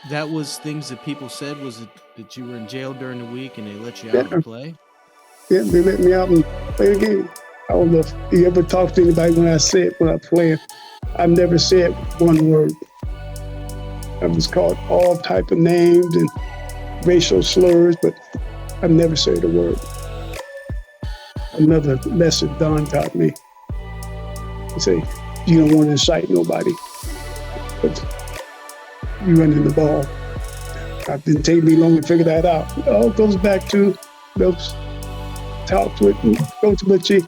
That was things that people said. Was it that you were in jail during the week and they let you out Yeah, and play? yeah, they let me out and play the game. I don't know if you ever talk to anybody when I play. I've never said one word. I was called all type of names and racial slurs, but I've never said a word. Another lesson Don taught me. He say, you don't want to incite nobody, but you running the ball. It didn't take me long to figure that out. It all goes back to those talks with Coach Bucci.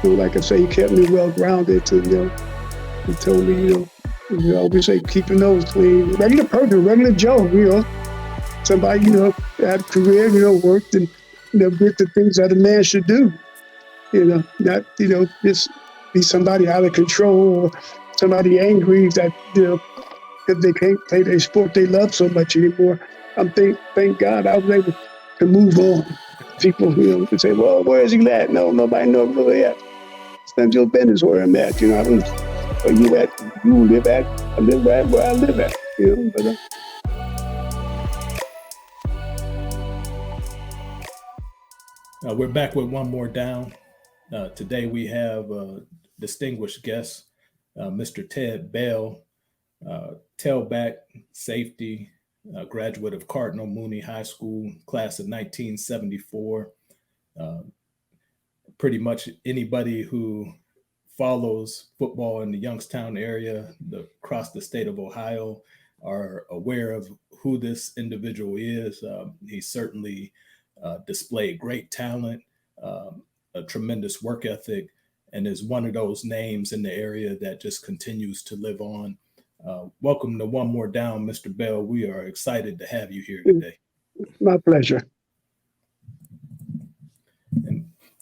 Like I say, he kept me well grounded. He told me, we always say, keep your nose clean. Regular person, regular Joe, somebody, had a career, worked and, did the things that a man should do. Not, just be somebody out of control or somebody angry that, because they can't play their sport they love so much anymore. Thank God I was able to move on. People, can say, well, where is he at? No, nobody knows where he at. It's none of your business where I'm at. I don't where you at, you live at, I live at where I live at. But We're back with one more down. Today we have a distinguished guest, Mr. Ted Bell, tailback safety, graduate of Cardinal Mooney High School, class of 1974. Pretty much anybody who follows football in the Youngstown area, across the state of Ohio, are aware of who this individual is. He certainly displayed great talent, a tremendous work ethic, and is one of those names in the area that just continues to live on. Welcome to One More Down, Mr. Bell. We are excited to have you here today. my pleasure.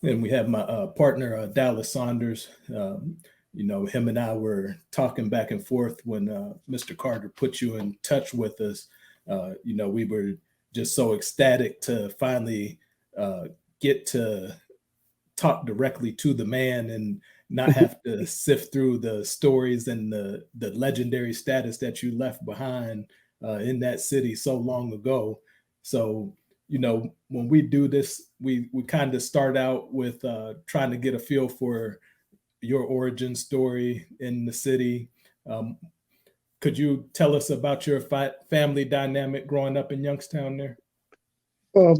And we have my partner, Dallas Saunders. Him and I were talking back and forth when Mr. Carter put you in touch with us. We were just so ecstatic to finally get to talk directly to the man and not have to sift through the stories and the legendary status that you left behind in that city so long ago. So, when we do this, we kind of start out with trying to get a feel for your origin story in the city. Could you tell us about your family dynamic growing up in Youngstown there? I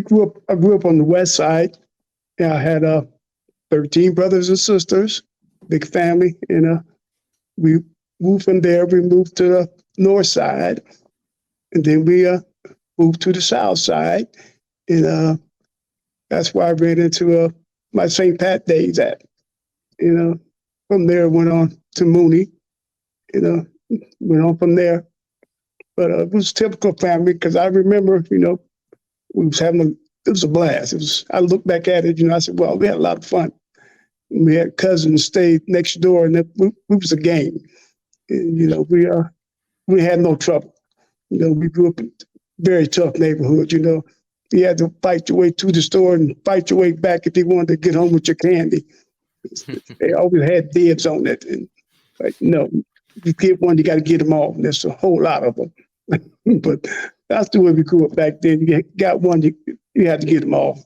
grew up on the west side. Yeah, I had 13 brothers and sisters, big family. We moved from there. We moved to the north side, and then we moved to the south side. And that's where I ran into my St. Pat days at. From there went on to Mooney. Went on from there. But it was typical family because I remember, we was it was a blast. I look back at it, I said, well, we had a lot of fun. We had cousins stay next door, and it was a game. And, we had no trouble. We grew up in a very tough neighborhood. You had to fight your way to the store and fight your way back if you wanted to get home with your candy. They always had dibs on it. And no, you get one, you got to get them all. And there's a whole lot of them. But that's the way we grew up back then. You got one, you had to get them all.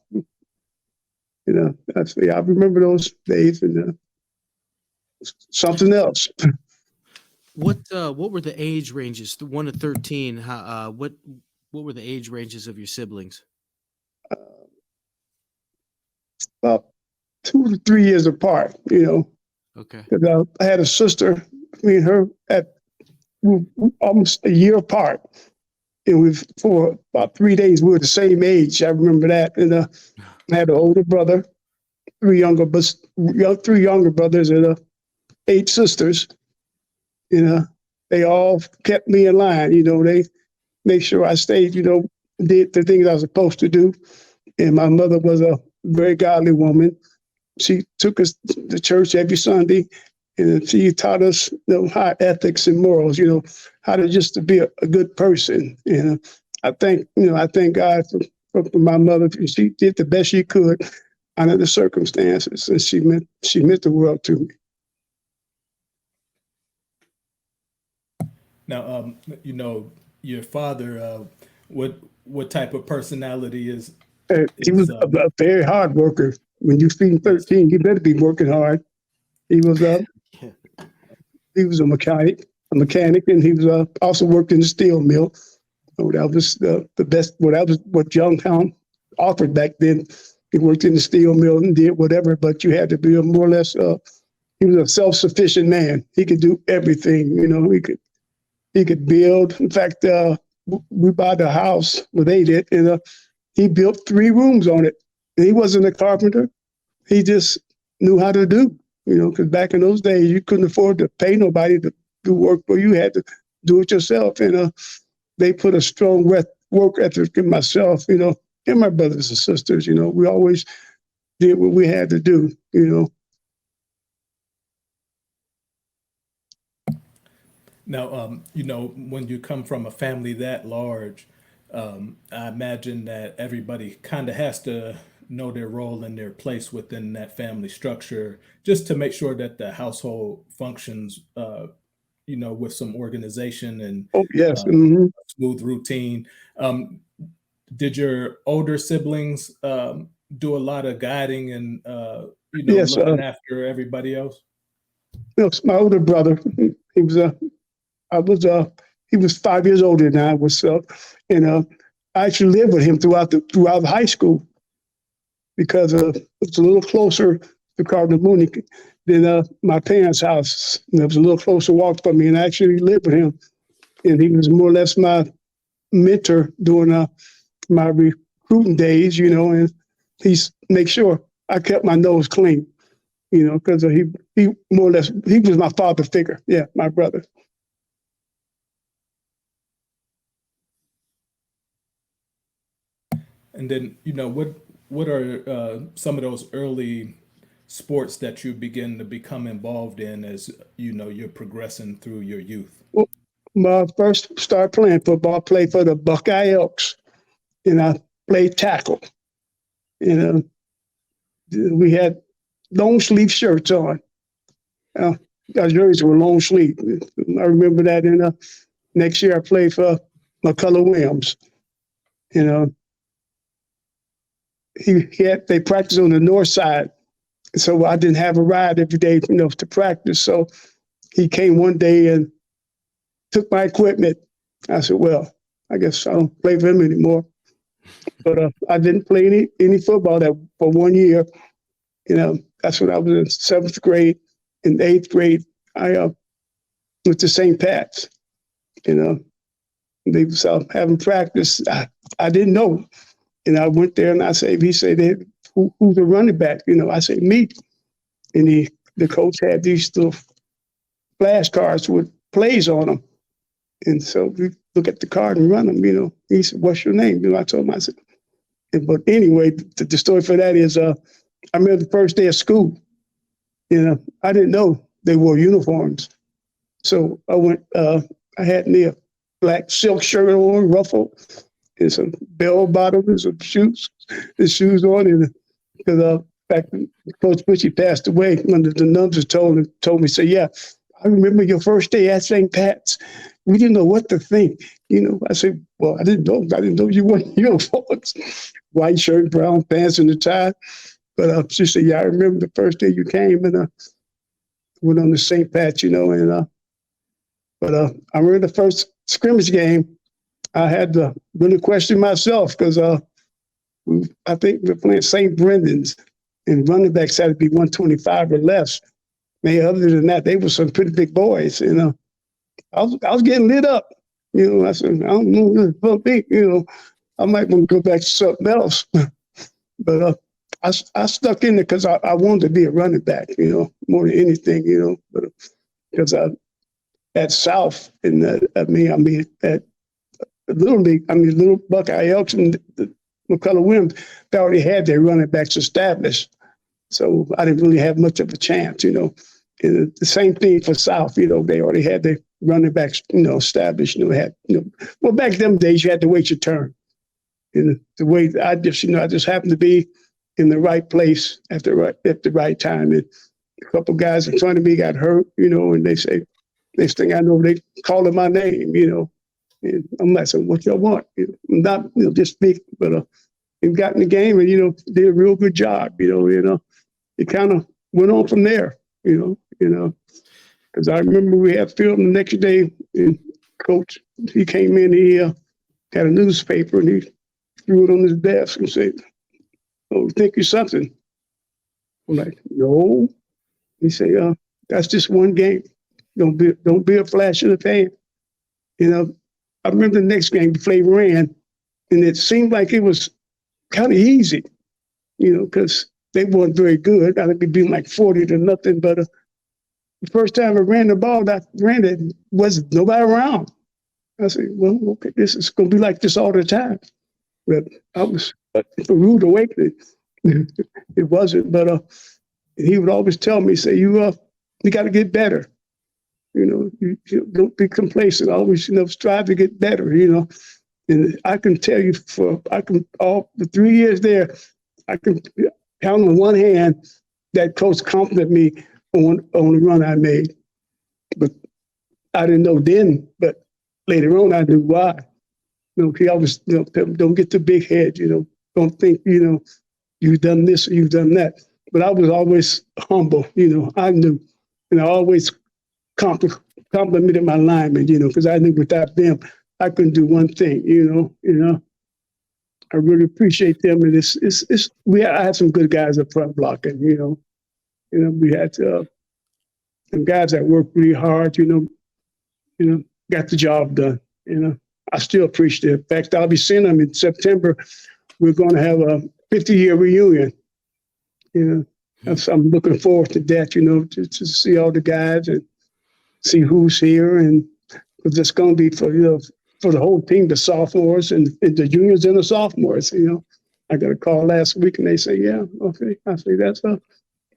I remember those days, and something else. What were the age ranges? 1 to 13. What were the age ranges of your siblings? About 2 to 3 years apart. Okay. I had a sister. Me and her almost a year apart. And for about 3 days, we were the same age. I remember that. And I had an older brother, three younger brothers, and 8 sisters. They all kept me in line. They made sure I stayed, did the things I was supposed to do. And my mother was a very godly woman. She took us to church every Sunday. And she taught us, high ethics and morals, how to be a good person. And I thank God for my mother. She did the best she could under the circumstances, and she meant the world to me. Now, your father, what type of personality He was is a very hard worker. When you feed yes, 13, you better be working hard. He was Yeah. he was a mechanic, and he was also worked in the steel mill. So that was the best. Well, that was what Youngstown offered back then. He worked in the steel mill and did whatever, but you had to be a more or less. He was a self-sufficient man. He could do everything. He could build. In fact, we bought a house where they did, and he built 3 rooms on it. And he wasn't a carpenter. He just knew how to do. Because back in those days, you couldn't afford to pay nobody to do work for you. You had to do it yourself. And they put a strong work ethic in myself, and my brothers and sisters. We always did what we had to do. Now, when you come from a family that large, I imagine that everybody kind of has to know their role and their place within that family structure, just to make sure that the household functions, with some organization and Oh, yes. uh, smooth routine. Um, did your older siblings do a lot of guiding and Yes. looking after everybody else? My older brother, he was I was he was 5 years older than I was, and I actually lived with him throughout high school because it's a little closer to Cardinal Mooney than my parents' house. And it was a little closer walk for me, and I actually lived with him, and he was more or less my mentor during my recruiting days, and he's make sure I kept my nose clean, because he more or less he was my father figure. Yeah, my brother. And then, what are some of those early sports that you begin to become involved in as you're progressing through your youth? Well, when I first started playing football, I played for the Buckeye Elks, and I played tackle. And we had long sleeve shirts on. Our jerseys were long sleeve. I remember that. And next year I played for McCullough Williams. They practiced on the north side, so I didn't have a ride every day, to practice. So he came one day and took my equipment. I said, "Well, I guess I don't play for him anymore." But I didn't play any football for 1 year. That's when I was in 7th grade. In 8th grade, I went to St. Pat's. They was having practice. I didn't know. And I went there and he said, "Hey, who's the running back?" I said, "Me." And the coach had these little flashcards with plays on them. And so we look at the card and run them, He said, "What's your name?" I told him, I said, but anyway, the story for that is I remember the first day of school. I didn't know they wore uniforms. So I went, I had me a black silk shirt on, ruffled, and some bell bottoms and some shoes on. And because back when Coach Bucci passed away, one of the nuns told me, say, "Yeah, I remember your first day at St. Pat's. We didn't know what to think." I said, "Well, I didn't know you wore uniforms, white shirt, brown pants, and a tie." But she said, "Yeah, I remember the first day you came, and went on the St. Pat's, and but I remember the first scrimmage game. I had to really question myself because I think we were playing St. Brendan's, and running backs had to be 125 or less. Maybe other than that, they were some pretty big boys. I was getting lit up. I said, "I don't know this about me. I might want to go back to something else." But I stuck in there because I wanted to be a running back, more than anything, but because at South and at Little League, Little Buckeye Elks and the McCullough Williams, they already had their running backs established. So I didn't really have much of a chance, And the same thing for South, they already had their running backs, established, well, back them days, you had to wait your turn. The way I just happened to be in the right place at the right time. And a couple guys in front of me got hurt, and they say, Next thing I know, they calling my name, and I'm like, so what y'all want? I'm not, just speak, but they got in the game and, did a real good job, it kind of went on from there, because I remember we had film the next day, and coach, he came in, he had a newspaper and he threw it on his desk and said, "Oh, think you're something." I'm like, "No." He said, "That's just one game. Don't be a flash in the pan." I remember the next game, Flavor ran, and it seemed like it was kind of easy, because they weren't very good. I think it'd be like 40-0, but the first time I ran the ball, I ran it, was nobody around. I said, well, okay, this is going to be like this all the time. But I was a rude awakening. It wasn't, but he would always tell me, say, you got to get better. You don't be complacent. Always, strive to get better, And I can tell you all the 3 years there, I can count on one hand that coach complimented me on the run I made. But I didn't know then, but later on I knew why. He always, don't get too big head, don't think, you've done this or you've done that. But I was always humble, I knew, and I always complimented my linemen, because I knew without them, I couldn't do one thing, I really appreciate them, and I had some good guys up front blocking, we had some guys that worked really hard, got the job done, I still appreciate it. In fact, I'll be seeing them in September. We're going to have a 50-year reunion, I'm looking forward to that, to see all the guys and see who's here, and because it's going to be for the whole team, the sophomores and the juniors and the sophomores. I got a call last week and they say, yeah, okay. I say that's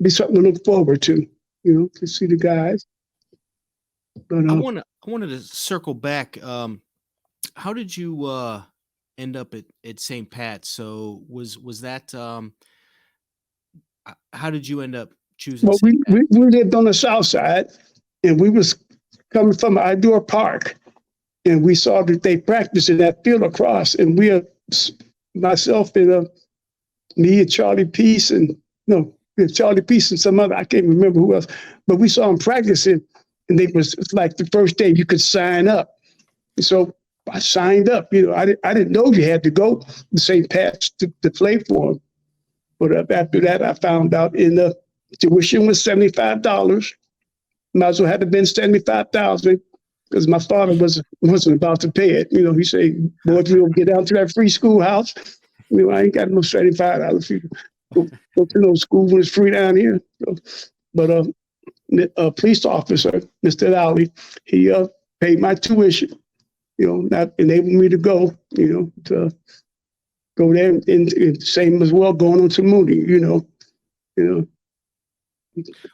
be something to look forward to, to see the guys. But I wanted to circle back. How did you end up at St. Pat's? So was that how did you end up choosing well, St. Pat's? we lived on the south side, and we was coming from Idor Park, and we saw that they practiced in that field across, and myself and me and Charlie Peace and Charlie Peace and some other, I can't remember who else, but we saw them practicing, and it's like the first day you could sign up. So I signed up. I didn't know you had to go to St. Pat's to play for them. But after that, I found out the tuition was $75. Might as well have been $75,000 because my father wasn't about to pay it. He said, "Boy, if you don't get down to that free schoolhouse, I ain't got no $75 for you. Go to no school when it's free down here." But a police officer, Mr. Lowry, he paid my tuition. Not enabling me to go. To go there and same as well going on to Mooney.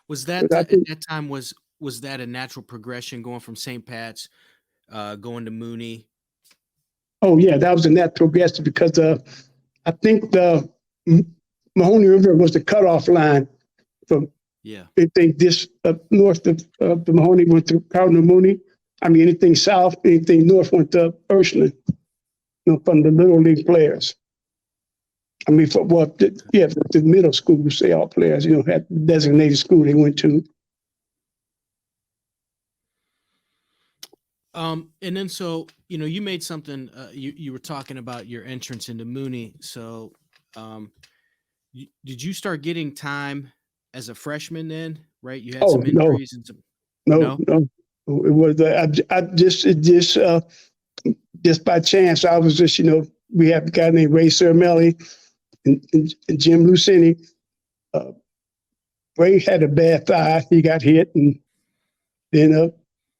Was that at that time was that a natural progression going from St. Pat's, going to Mooney? Oh yeah, that was a net progression because I think the Mahoney River was the cutoff line from. Yeah. Anything this north of the Mahoney went to Cardinal Mooney. I mean, anything south, anything north went to Ursuline. From the Little League players. I mean, the middle school, say all players, had designated school they went to. And then so, you made something, you were talking about your entrance into Mooney. So, did you start getting time as a freshman then, right? You had some injuries and some. No. It was, just by chance, I was just, we have a guy named Ray Cermelli and Jim Lucini. Ray had a bad thigh. He got hit, and then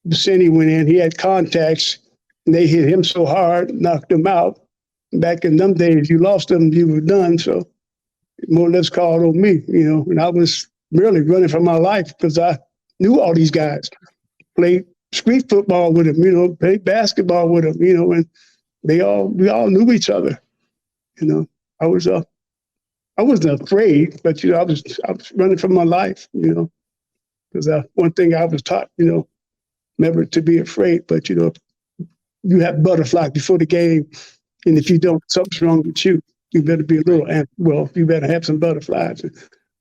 Lucini went in. He had contacts, and they hit him so hard, knocked him out. Back in them days, you lost them, you were done. So more or less called on me, and I was really running for my life because I knew all these guys. Played street football with them, played basketball with them, and we all knew each other. I wasn't afraid, but I was running for my life, because one thing I was taught, never to be afraid, but you have butterflies before the game, and if you don't, something's wrong with you. You better be a little, you better have some butterflies.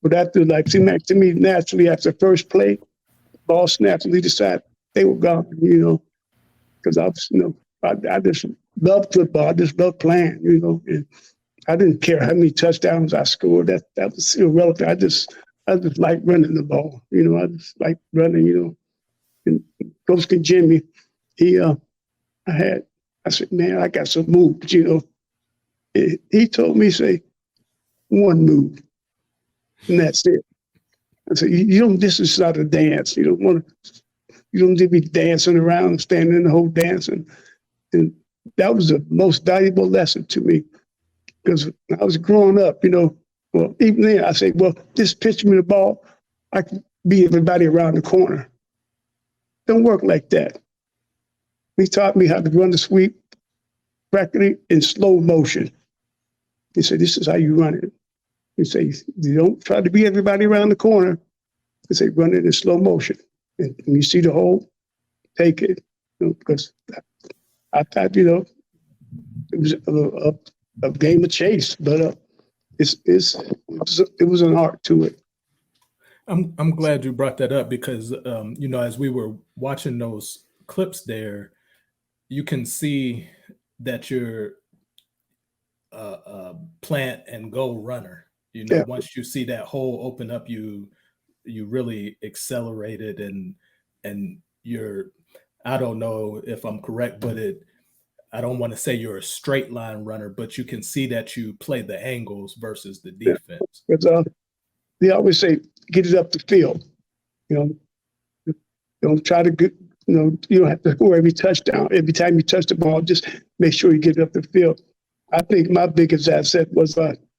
But after, like, to me, naturally, after the first play, ball snapped, and we decided they were gone, because I was, I just loved football. I just loved playing, and I didn't care how many touchdowns I scored. That was irrelevant. I just like running the ball, I just like running, and Coach Jimmy, I said, man, I got some moves, He told me, say, one move, and that's it. I said, this is not a dance. You don't need to be dancing around, standing in the whole dance. And that was the most valuable lesson to me, because when I was growing up, well, even then I say, well, just pitch me the ball, I can beat everybody around the corner. Don't work like that. He taught me how to run the sweep practically in slow motion. He said, this is how you run it. He said, you don't try to beat everybody around the corner. He said, run it in slow motion. And when you see the hole, take it. Because I thought, it was a game of chase, but it was an art to it. I'm glad you brought that up, because as we were watching those clips there, you can see that you're a plant and go runner. Yeah. Once you see that hole open up, you really accelerated, and you're, I don't know if I'm correct, but I don't want to say you're a straight line runner, but you can see that you play the angles versus the defense. Because they always say, get it up the field. Don't try to get, you don't have to score every touchdown. Every time you touch the ball, just make sure you get it up the field. I think my biggest asset was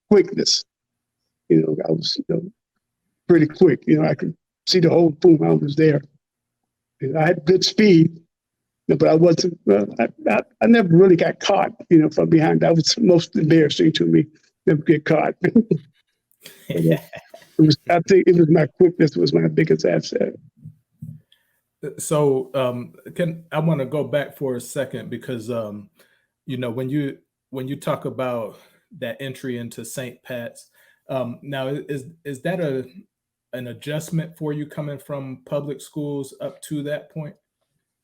quickness. I was pretty quick. I could see the whole boom. I was there. And I had good speed, but I wasn't. I never really got caught. From behind. That was most embarrassing to me. Never get caught. I think it was my quickness was my biggest asset. So I want to go back for a second, because when you talk about that entry into St. Pat's, now is that an adjustment for you coming from public schools up to that point,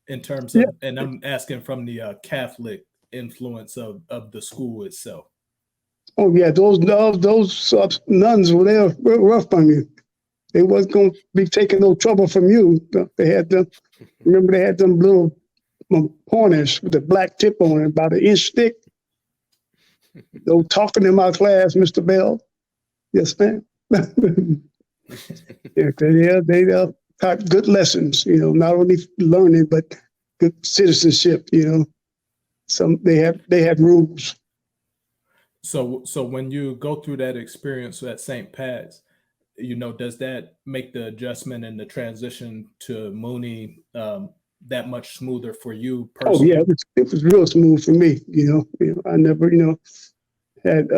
in terms of, and I'm asking from the Catholic influence of the school itself? Oh yeah, those nuns were rough on you. They wasn't going to be taking no trouble from you. They had them little pointers with a black tip on it, about an inch thick. They were talking in my class, Mr. Bell. Yes, ma'am. They taught good lessons, not only learning, but good citizenship, they had rules. So when you go through that experience at St. Pat's, does that make the adjustment and the transition to Mooney that much smoother for you personally? Oh yeah, it was real smooth for me. I never, had.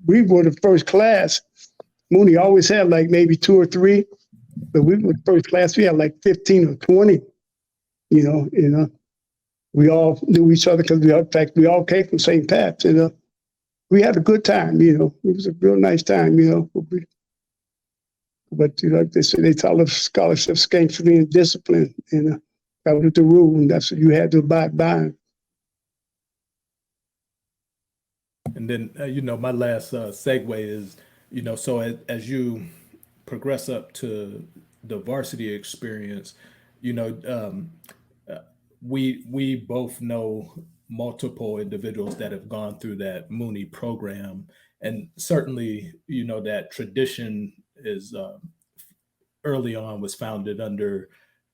We were the first class. Mooney always had like maybe 2 or 3, but we were the first class. We had like 15 or 20. We all knew each other because we all came from St. Pat's. We had a good time. It was a real nice time. But like they say, they taught us scholarships came from being disciplined. That was the rule, and that's what you had to abide by. And then, my last segue is, so as you progress up to the varsity experience, we both know multiple individuals that have gone through that Mooney program, and certainly, that tradition is early on was founded under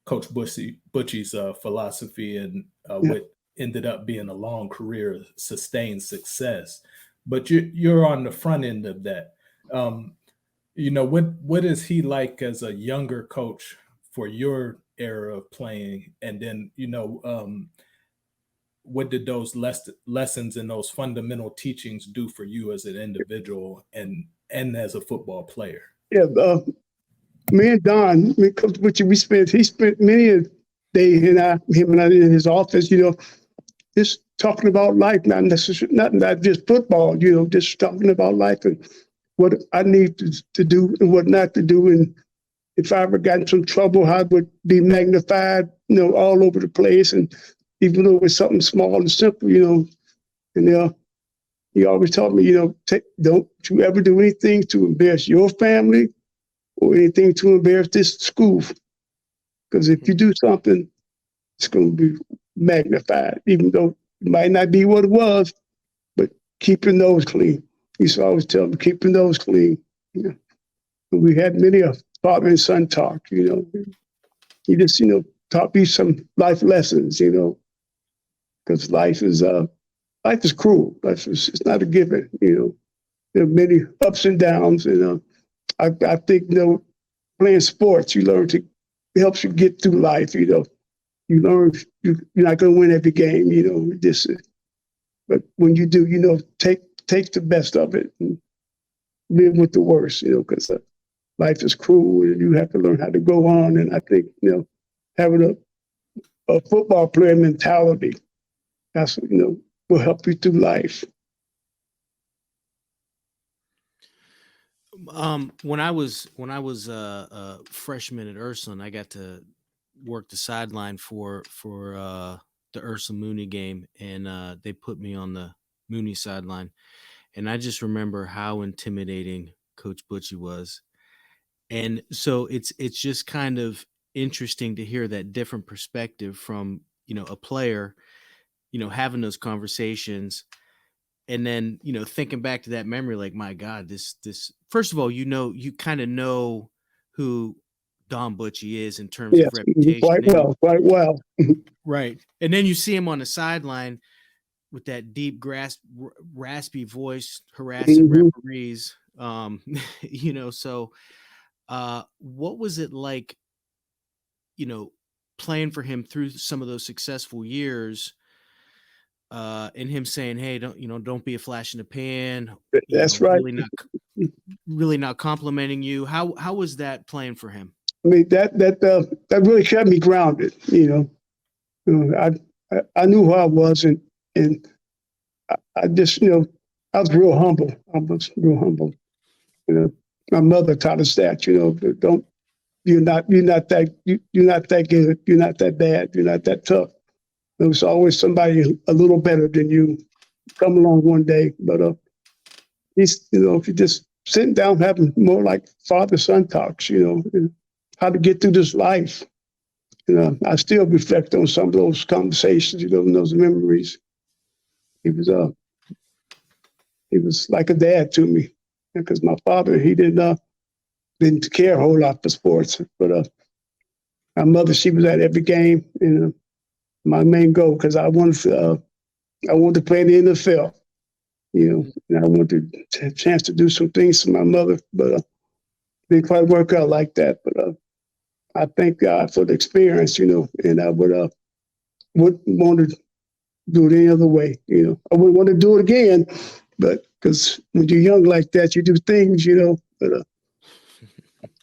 Coach Bucci's philosophy, and what ended up being a long career of sustained success. But you're on the front end of that. What is he like as a younger coach for your era of playing? And then, what did those lessons and those fundamental teachings do for you as an individual and as a football player? Yeah, me and Don, Coach Bucci, he spent many him and I in his office, just talking about life, not necessarily, not just football, just talking about life and what I need to do and what not to do. And if I ever got in some trouble, how it would be magnified, all over the place. And even though it was something small and simple, and he always taught me, don't you ever do anything to embarrass your family or anything to embarrass this school. Because if you do something, it's going to be magnified, even though it might not be what it was, but keep your nose clean. He used to always tell me, keep your nose clean. And we had many a father and son talk, He just, taught me some life lessons, because life is cruel. It's not a given, There are many ups and downs, and I think, playing sports, you learn it helps you get through life, You learn you're not going to win every game, but when you do, take the best of it and live with the worst, because life is cruel and you have to learn how to go on. And I think, having a football player mentality, that's, will help you through life. When I was a freshman at Ursuline, I got to work the sideline for the Ursuline Mooney game, and they put me on the Mooney sideline, and I just remember how intimidating Coach Bucci was, and so it's just kind of interesting to hear that different perspective from a player, having those conversations. And then, thinking back to that memory, like, my God, this, first of all, you kind of know who Don Bucci is in terms Yes, of reputation. quite well. Right. And then you see him on the sideline with that deep, raspy voice, harassing referees. So what was it like, playing for him through some of those successful years? And him saying, "Hey, don't be a flash in the pan." That's right. Really not complimenting you. How was that playing for him? I mean, that really kept me grounded. I knew who I was, and I just, I was real humble. My mother taught us that. Don't you're not that good. You're not that bad. You're not that tough. There was always somebody a little better than you come along one day. But he's, if you just sitting down having more like father-son talks, how to get through this life. I still reflect on some of those conversations, and those memories. He was like a dad to me, because my father, he didn't care a whole lot for sports, but my mother, she was at every game, my main goal, because I wanted to play in the NFL, and I wanted a chance to do some things for my mother, but didn't quite work out like that. But I thank God for the experience, and I wouldn't want to do it any other way. I wouldn't want to do it again, but because when you're young like that, you do things, but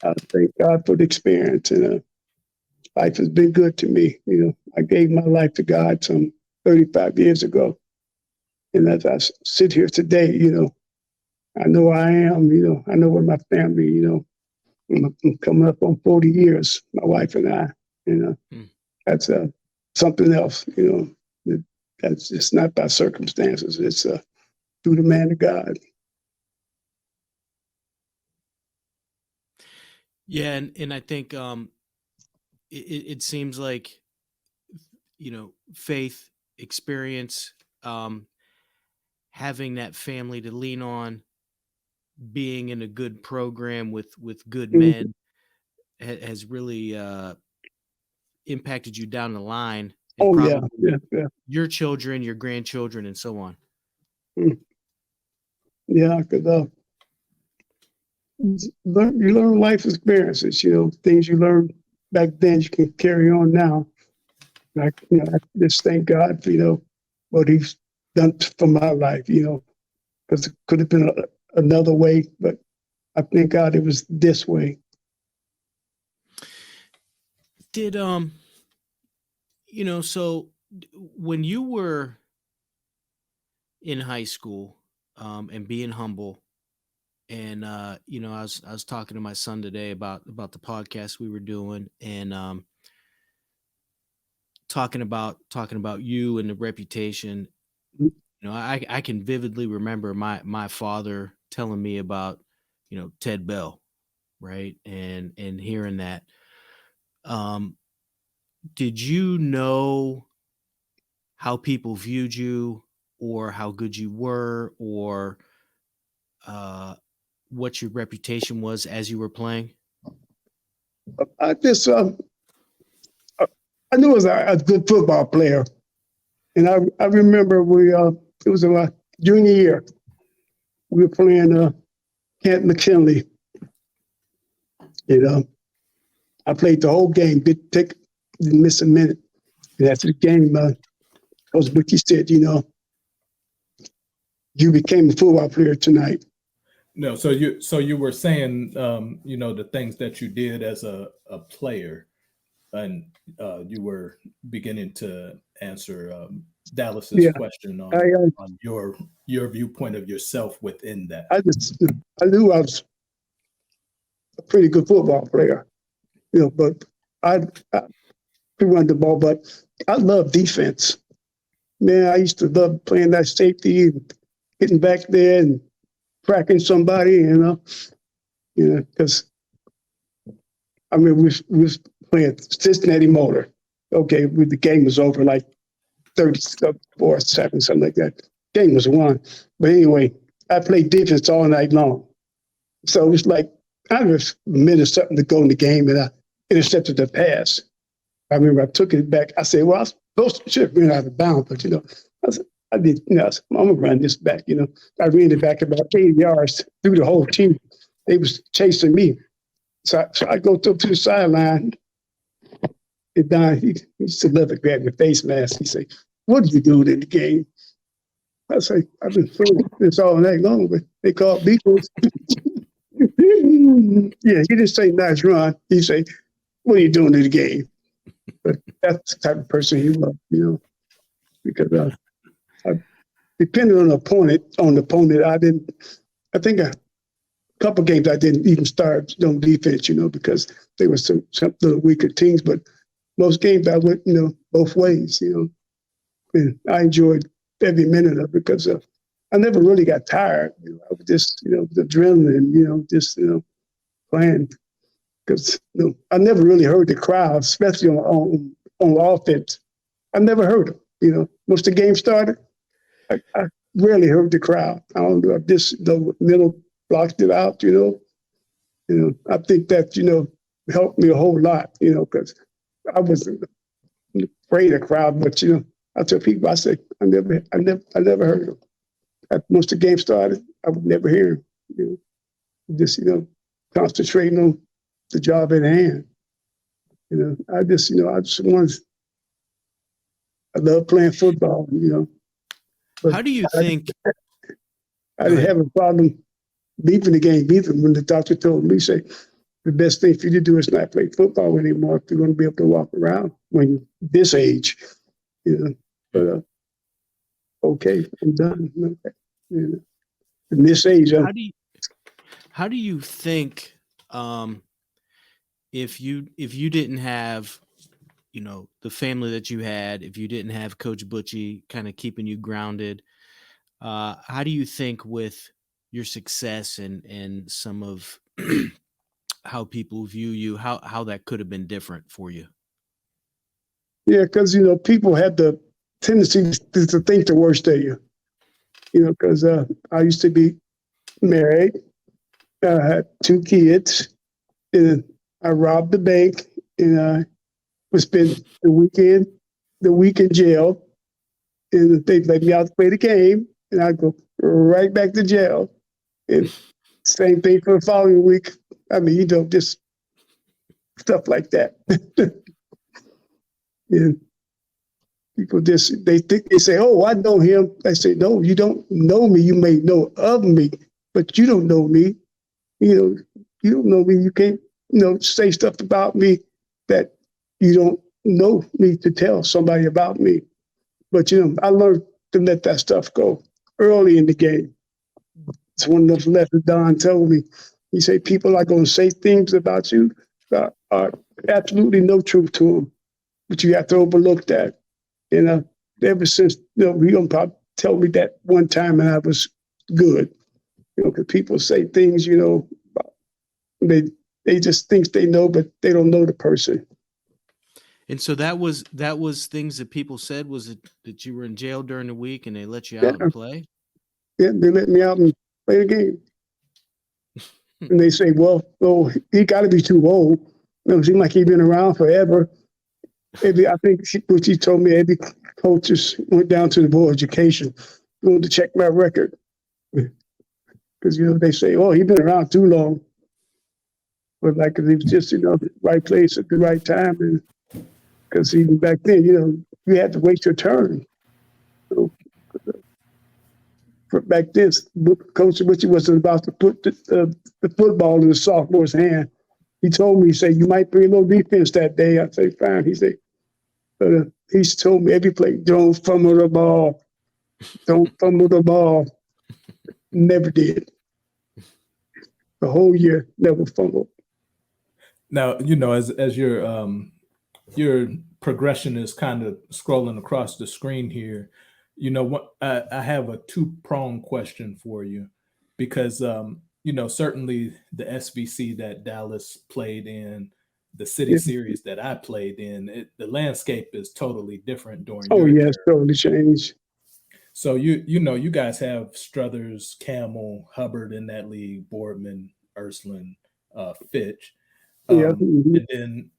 I thank God for the experience, and life has been good to me. I gave my life to God some 35 years ago. And as I sit here today, I know where I am, I know where my family, I'm coming up on 40 years, my wife and I, that's something else, that's just not by circumstances. It's through the man of God. Yeah. And I think it seems like, faith, experience, having that family to lean on, being in a good program with good men has really impacted you down the line, and probably yeah. your children, your grandchildren, and so on. Yeah, because you learn life experiences, things you learned back then you can carry on now. Like, I just thank God for, what he's done for my life, because it could have been another way, but I thank God it was this way. Did So when you were in high school, and being humble, and I was talking to my son today about the podcast we were doing, and talking about you and the reputation. I can vividly remember my father telling me about, Ted Bell, right? And hearing that. Um, did you know how people viewed you, or how good you were, or uh, what your reputation was as you were playing? I just, I knew I was a good football player. And I remember it was my junior year. We were playing Camp McKinley. And I played the whole game, didn't miss a minute. And after the game, Coach Bucci said, you became a football player tonight. No, so you were saying, the things that you did as a player, and you were beginning to answer Dallas's question I, on your viewpoint of yourself within that. I knew I was a pretty good football player, but I run the ball, but I love defense. Man, I used to love playing that safety and getting back there and cracking somebody, because we was playing Cincinnati Motor. Okay, the game was over like 34-7, something like that. Game was won. But anyway, I played defense all night long. So it was like I was a minute something to go in the game, and I intercepted the pass. I remember I took it back. I said, well, I was supposed to should have been out of bounds, but I said, I said, I'm gonna run this back. I ran it back about 80 yards through the whole team. They was chasing me. So I go to the sideline. And Don, he used to love to grab your face mask. He say, what are you doing in the game? I say, I've been playing this all night long, but they called beatles. Yeah, he didn't say nice run. He say, what are you doing in the game? But that's the type of person he was, because I depending on the opponent, I think a couple games I didn't even start on defense, because they were some little weaker teams, but most games I went, both ways, and I enjoyed every minute of it because I never really got tired. I was just, the adrenaline, just, playing. Because I never really heard the crowd, especially on offense. I never heard them. Once the game started, I rarely heard the crowd. I don't know. I just the middle blocked it out. I think that helped me a whole lot. Because I wasn't afraid of the crowd, but I tell people, I say I never heard them. Once the game started, I would never hear them. Just concentrating on the job at hand. I just wanted. I love playing football. But How do you think? I didn't have a problem leaving the game either. When the doctor told me, say, the best thing for you to do is not play football anymore if you're going to be able to walk around when you're this age. But okay, I'm done. In this age, how do you think? If you didn't have, the family that you had, if you didn't have Coach Bucci kind of keeping you grounded, how do you think with your success and some of how people view you, how that could have been different for you? Yeah, because people had the tendency to think the worst of you. Because I used to be married, I had 2 kids, and I robbed the bank, and I would spend the week in jail, and they'd let me out to play the game, and I'd go right back to jail. And same thing for the following week. Just stuff like that. And people they say, oh, I know him. I say, no, you don't know me. You may know of me, but you don't know me. You don't know me. You can't, say stuff about me that you don't know me to tell somebody about me. But, I learned to let that stuff go early in the game. It's one of those lessons Don told me. He said, people are going to say things about you that are absolutely no truth to them, but you have to overlook that. And ever since, he don't probably tell me that one time and I was good. Because people say things, they just think they know, but they don't know the person. And so that was things that people said. Was it that you were in jail during the week and they let you Yeah, out and play? yeah, they let me out and play the game. And they say, well, he got to be too old. It seems like he's been around forever. I think what she told me, every coach just went down to the board of education, wanted to check my record. Because, they say, oh, he's been around too long. But like, he was just, the right place at the right time. And because even back then, you had to wait your turn. So, back then, Coach Bucci wasn't about to put the football in the sophomore's hand. He told me, he said, you might bring a little defense that day. I said, fine. He said, but he's told me every play, don't fumble the ball. Don't fumble the ball. Never did. The whole year, never fumbled. Now, as your progression is kind of scrolling across the screen here, what I have a two-pronged question for you, because certainly the SVC that Dallas played in, the city series that I played in, the landscape is totally different during your yes, era. totally changed. So you guys have Struthers, Camel, Hubbard in that league, Boardman, Ursuline, Fitch. And then,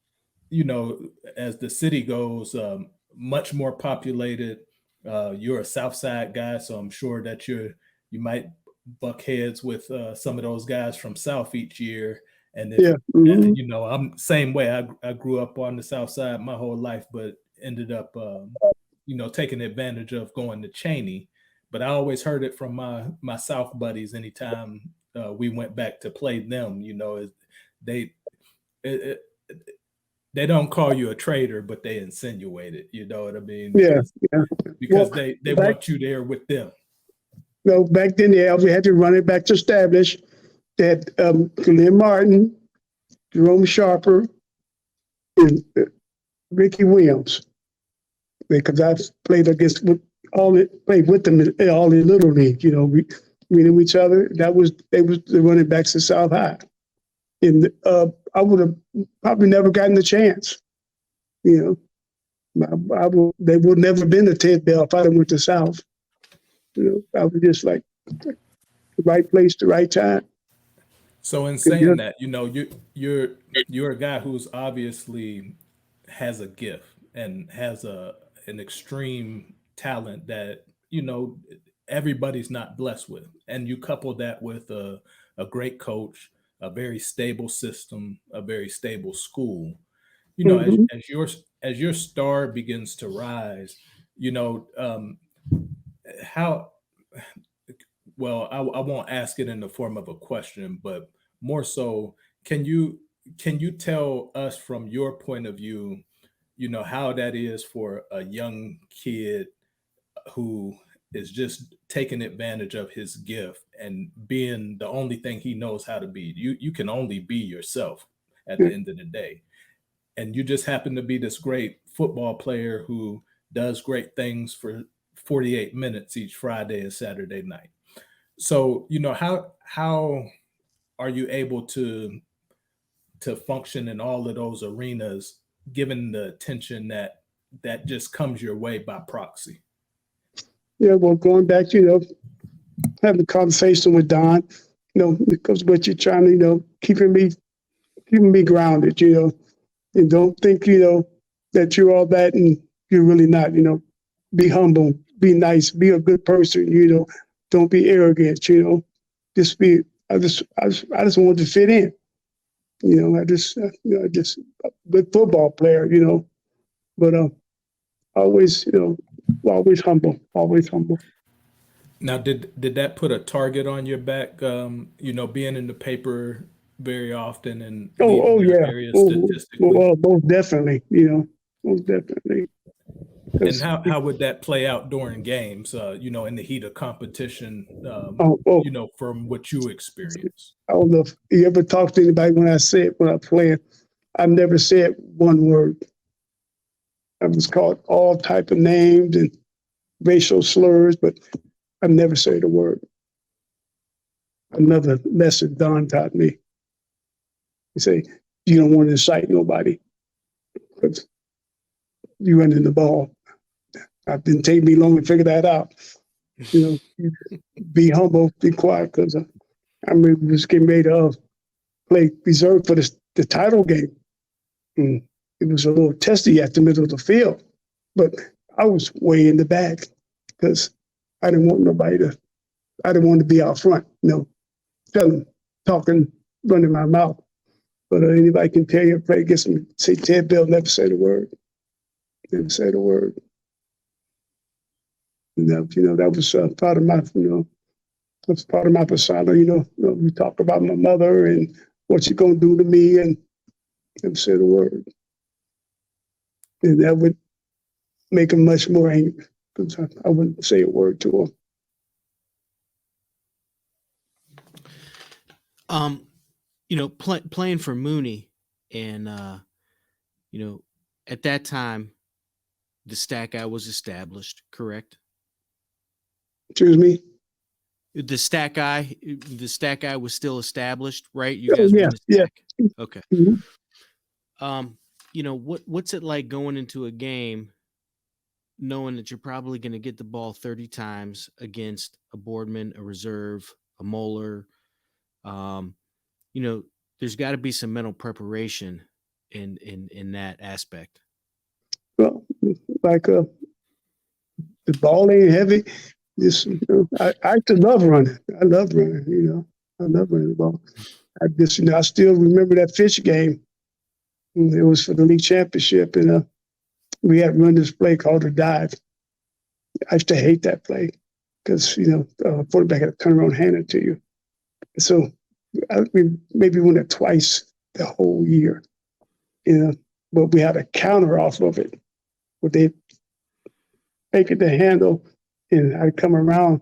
as the city goes, much more populated. You're a South Side guy, so I'm sure that you might buck heads with some of those guys from South each year. And I'm same way. I grew up on the South Side my whole life, but ended up taking advantage of going to Cheney. But I always heard it from my South buddies anytime we went back to play them. They don't call you a traitor, but they insinuate it. You know what I mean? Because they want you there with them. No, back then, we had to run it back to establish that Glenn Martin, Jerome Sharper, and Ricky Williams. Because I played with them in all in Little League. We knew each other. They was the running backs at South High. And I would have probably never gotten the chance. They would never been a Ted Bell if I went to South. I was just like the right place, the right time. So in saying that, you're a guy who's obviously has a gift and has an extreme talent that everybody's not blessed with, and you couple that with a great coach, a very stable system, a very stable school. As your star begins to rise, how well, I won't ask it in the form of a question, but more so, can you tell us from your point of view, how that is for a young kid who is just taking advantage of his gift and being the only thing he knows how to be. You can only be yourself at the end of the day. And you just happen to be this great football player who does great things for 48 minutes each Friday and Saturday night. So, how are you able to function in all of those arenas, given the attention that just comes your way by proxy? Yeah, well, going back, having a conversation with Don, because what you're trying to, keeping me grounded, and don't think, that you're all that and you're really not, be humble, be nice, be a good person, don't be arrogant, just be, I just wanted to fit in, I just a good football player, but always, always humble, always humble. Now, did that put a target on your back? Being in the paper very often and Yeah, various statistics. well, most definitely, most definitely. And how would that play out during games, you know, in the heat of competition, Oh, you know, from what you experience? I don't know if you ever talk to anybody when I play. I never said one word. I was called all type of names and racial slurs, but I never said a word. Another lesson Don taught me. He say, you don't want to incite nobody because you running the ball. It didn't take me long to figure that out. You know, be humble, be quiet, because I remember we was getting ready to play reserve for the title game. And it was a little testy at the middle of the field, but I was way in the back because I didn't want to be out front, telling, talking, running my mouth. But anybody can tell you, play against me, say Ted Bell never said a word. Never said a word. And that was part of my, that's part of my persona. We talk about my mother and what she's gonna do to me, and never said a word. And that would make him much more angry because I wouldn't say a word to him. Playing for Mooney, and at that time, the stat guy was established, correct? Excuse me? The stat guy was still established, right? You Oh, guys were yeah, in the yeah. stack. Okay. Mhm. What's it like going into a game knowing that you're probably going to get the ball 30 times against a Boardman, a reserve, a Moeller? There's got to be some mental preparation in that aspect. Well, like the ball ain't heavy. Just I used to love running. I love running. I love running the ball. I still remember that Fish game. It was for the league championship, and we had run this play called a dive. I used to hate that play because quarterback had to turn around and hand it to you. So we maybe won it twice the whole year. But we had a counter off of it, where they make it the handle, and I'd come around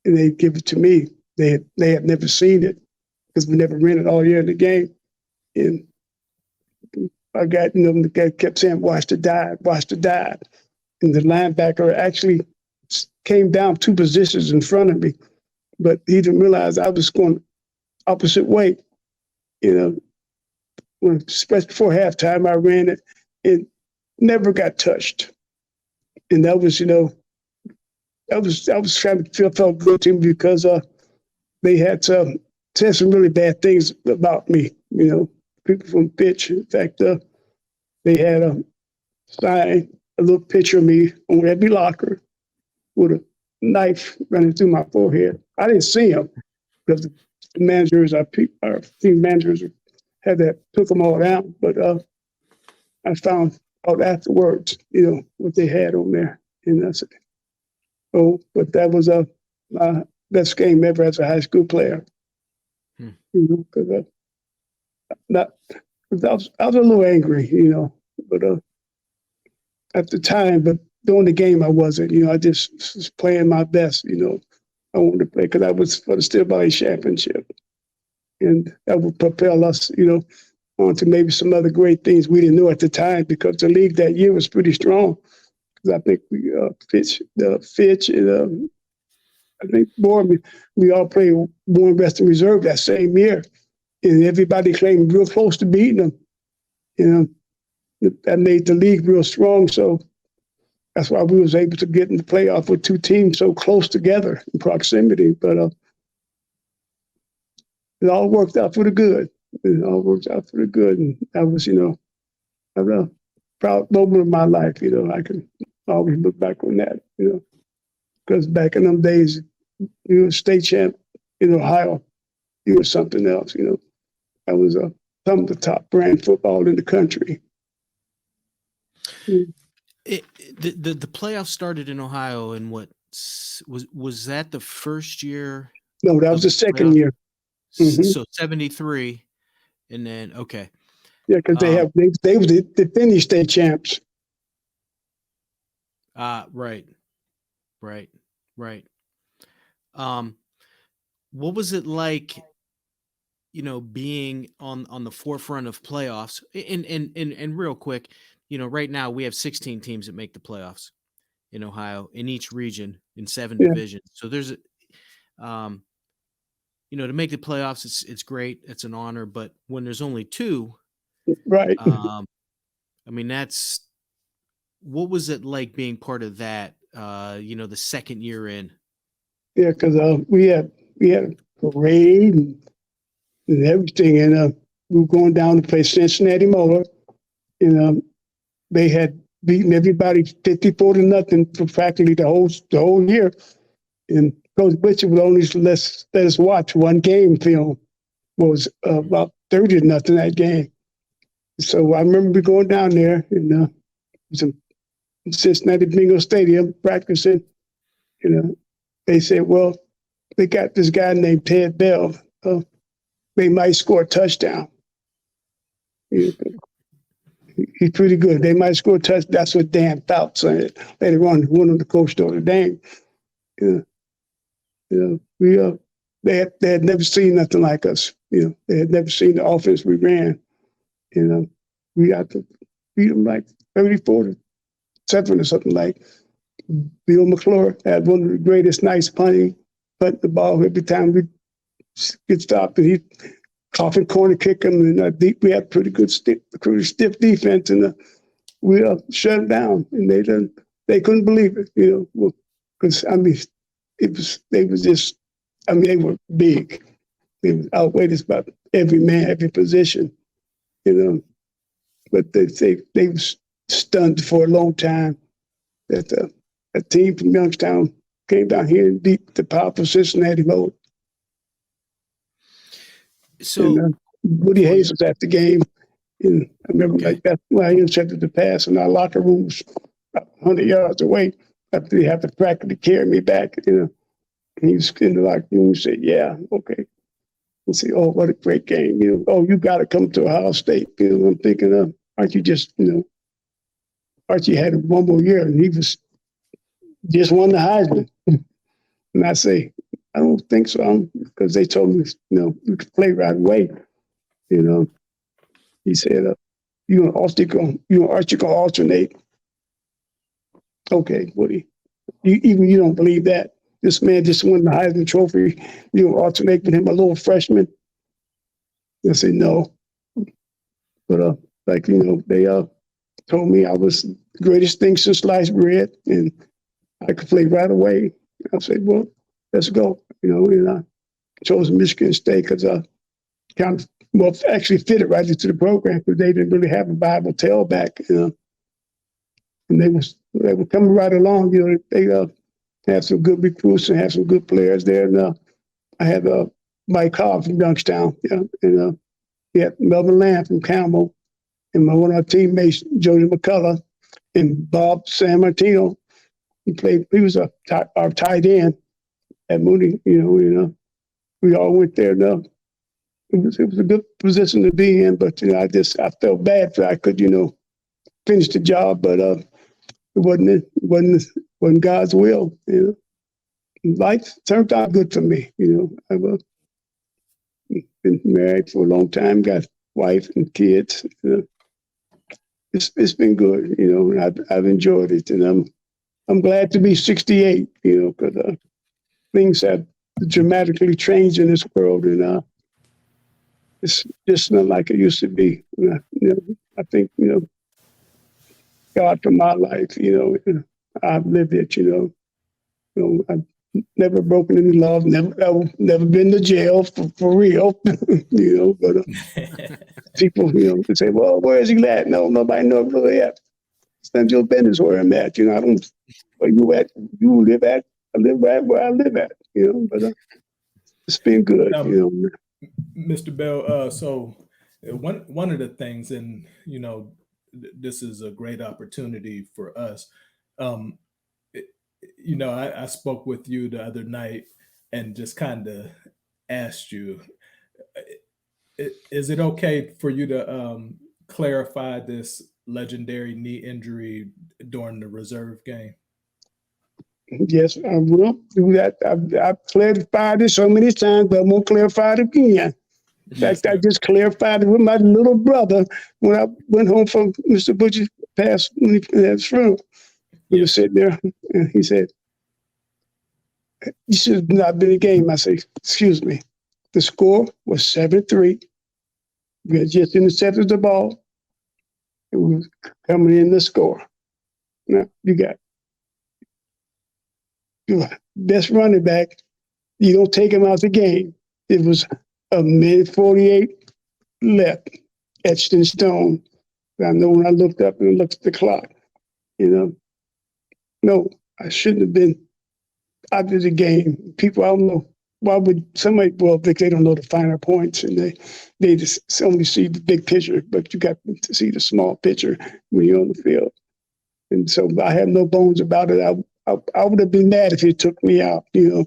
and they'd give it to me. They had never seen it because we never ran it all year in the game. And I got, the guy kept saying, watch the dive. And the linebacker actually came down 2 positions in front of me, but he didn't realize I was going opposite way. Especially before halftime, I ran it. It never got touched. And that was, I was trying to felt good to me because they had said some really bad things about me. People from pitch. In fact, they had a little picture of me on every locker with a knife running through my forehead. I didn't see him because the managers, our team managers, took them all down. But I found out afterwards, what they had on there, and I said, "Oh, but that was my best game ever as a high school player." Because I was a little angry, but at the time, but during the game I wasn't. I just was playing my best. I wanted to play because I was for the Steel Valley Championship, and that would propel us, on to maybe some other great things we didn't know at the time because the league that year was pretty strong. Because I think Fitch, and I think Boardman, we all played Warren Western Reserve that same year, and everybody claimed real close to beating them. That made the league real strong. So that's why we was able to get in the playoff with 2 teams so close together in proximity. But it all worked out for the good. And that was, a proud moment of my life. I can always look back on that, because back in them days, state champ in Ohio, you were something else. I was some of the top brand football in the country. The playoffs started in Ohio, and what was that the first year? No, that was the second year. Mm-hmm. So 73, and then okay. Yeah, because they were the Finnish state champs. Right, right, right. Um, what was it like, being on the forefront of playoffs? And real quick, right now we have 16 teams that make the playoffs in Ohio, in each region, in 7 Yeah, divisions. So there's um, to make the playoffs, it's great, it's an honor. But when there's only 2, right. um, I mean, that's what was it like being part of that? The second year in. Yeah, because we had a parade and everything, and we were going down to play Cincinnati Motor, and they had beaten everybody 54-0 for practically the whole year. And Coach Bucci would only let us watch one game film. Was about 30-0 that game. So I remember going down there and it was in Cincinnati Bingo Stadium practicing. You know, they said, well, they got this guy named Ted Bell. They might score a touchdown. You know, he's pretty good. They might score a touchdown. That's what Dan Fouts said. Later on, one of the coach Notre Dame. You we they had never seen nothing like us. They had never seen the offense we ran. We got to beat them like 34-7 or something like. Bill McClure had one of the greatest nights punting the ball every time we get stopped, and he coughing corner kick them. And we had pretty stiff defense, and we shut them down. And they couldn't believe it, because I mean, they was just, I mean, they were big. They outweighed us about every man, every position, But they was stunned for a long time that a team from Youngstown came down here and beat the powerful Cincinnati Motor. So And Woody Hayes was at the game. And I remember okay. like that when I intercepted the pass in our locker rooms about 100 yards away after they had to practically carry me back, And he was in the locker room and said, yeah, okay. And say, oh, what a great game. Oh, you got to come to Ohio State. I'm thinking, aren't you just, Archie had one more year and he just won the Heisman. And I say, I don't think so, because they told me, we could play right away. He said, you and Archie gonna alternate. Okay, Woody. Even you don't believe that. This man just won the Heisman Trophy. You gonna alternate with him, a little freshman? I say no. But they told me I was the greatest thing since sliced bread, and I could play right away. I said, well, let's go. And I chose Michigan State because I actually fitted right into the program because they didn't really have a viable tailback. And they were coming right along. They had some good recruits and had some good players there. And I had Mike Cobb from Youngstown, and we had Melvin Lamb from Campbell, and one of our teammates, Jody McCullough, and Bob San Martino. He was our tight end at Mooney. We all went there. It was a good position to be in, but I felt bad that I could finish the job, but it wasn't God's will. Life turned out good for me. I've been married for a long time, got wife and kids. It's been good, and I've enjoyed it, and I'm glad to be 68, because things have dramatically changed in this world, and it's just not like it used to be. I think God for my life. I've lived it. I've never broken any laws, never been to jail for real. But people, they say, well, where is he at? No, nobody knows where he at. It's none of your business where I'm at. I don't, where you at, you live at, I live right where I live at, but it's been good, Mr. Bell, so one of the things, and this is a great opportunity for us. I spoke with you the other night and just kind of asked you, is it okay for you to clarify this legendary knee injury during the reserve game? Yes, I will do that. I've clarified it so many times, but I'm going to clarify it again. In Yes, fact, I sir. just clarified it with my little brother when I went home from Mr. Bucci's passed when he had his funeral. We were Yes, sir. sitting there, and he said, "You should have not been in the game." I said, "Excuse me." The score was 7-3. We had just intercepted the ball. It was coming in the score. Now, you got your best running back. You don't take him out the game. It was a minute 48 left, etched in stone. I know when I looked up and looked at the clock, you know, no, I shouldn't have been out of the game. People, I don't know, why would somebody, well, they don't know the finer points and they just only see the big picture, but you got to see the small picture when you're on the field. And so I have no bones about it. I would have been mad if he took me out, you know.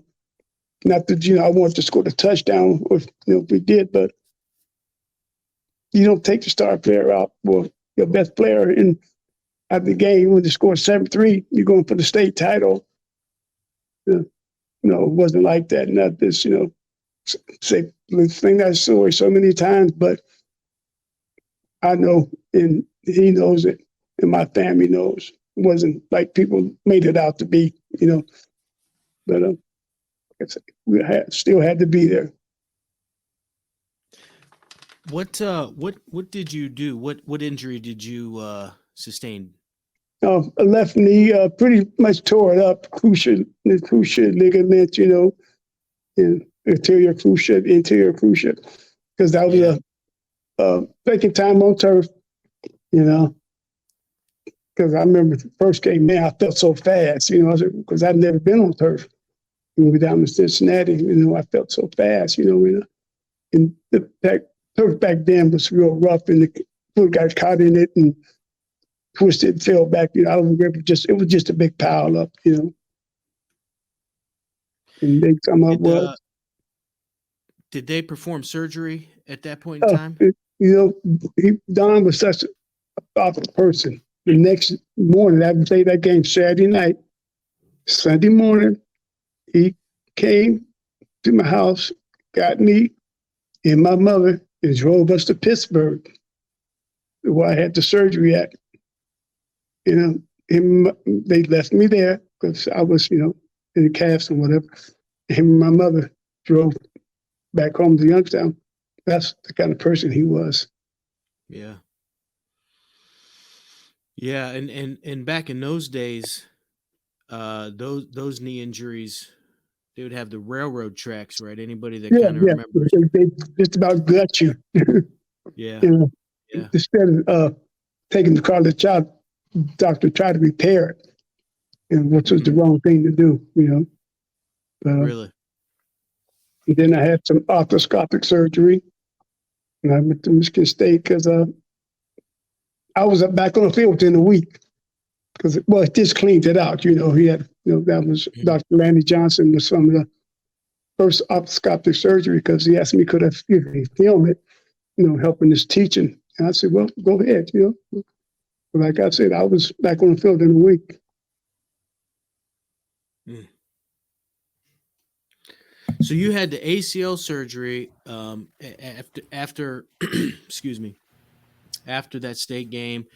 Not that, you know, I wanted to score the touchdown if, you know, if we did, but you don't take the star player out or your best player in at the game when they score 7-3, you're going for the state title. No, it wasn't like that. Not this, you know, say the thing that story so many times, but I know and he knows it and my family knows. It wasn't like people made it out to be, you know, but we still had to be there. What did you do? What injury did you sustain? A left knee pretty much tore it up, the cruciate ligament, you know, and anterior cruciate, because that was a second time on turf, you know. Because I remember the first game, man, I felt so fast, you know, because I'd never been on turf. When we were down in Cincinnati, you know, I felt so fast, you know, and the turf back then was real rough, and the foot got caught in it and twisted, fell back. You know, I don't remember. It was just a big pile up, you know. And they come up Did they perform surgery at that point in time? you know, Don was such a thoughtful person. The next morning, I played that game Saturday night. Sunday morning, he came to my house, got me and my mother, and drove us to Pittsburgh, where I had the surgery at. You know, and they left me there because I was, you know, in the cast and whatever. Him and my mother drove back home to Youngstown. That's the kind of person he was. Yeah. Yeah, and back in those days, those knee injuries, they would have the railroad tracks, right? Anybody that kind of Yeah. remembers. They just about gut you. Yeah. You know, Yeah. instead of taking the car to the child doctor, try to repair it, and which was the wrong thing to do, you know. Really? And then I had some arthroscopic surgery, and I went to Michigan State because I was back on the field within a week. Because it just cleaned it out, you know. He had, you know, that was Dr. Lanny Johnson was some of the first arthroscopic surgery because he asked me could I film it, you know, helping his teaching. And I said, well, go ahead, you know. But like I said, I was back on the field in a week. So you had the ACL surgery after excuse me, after that state game,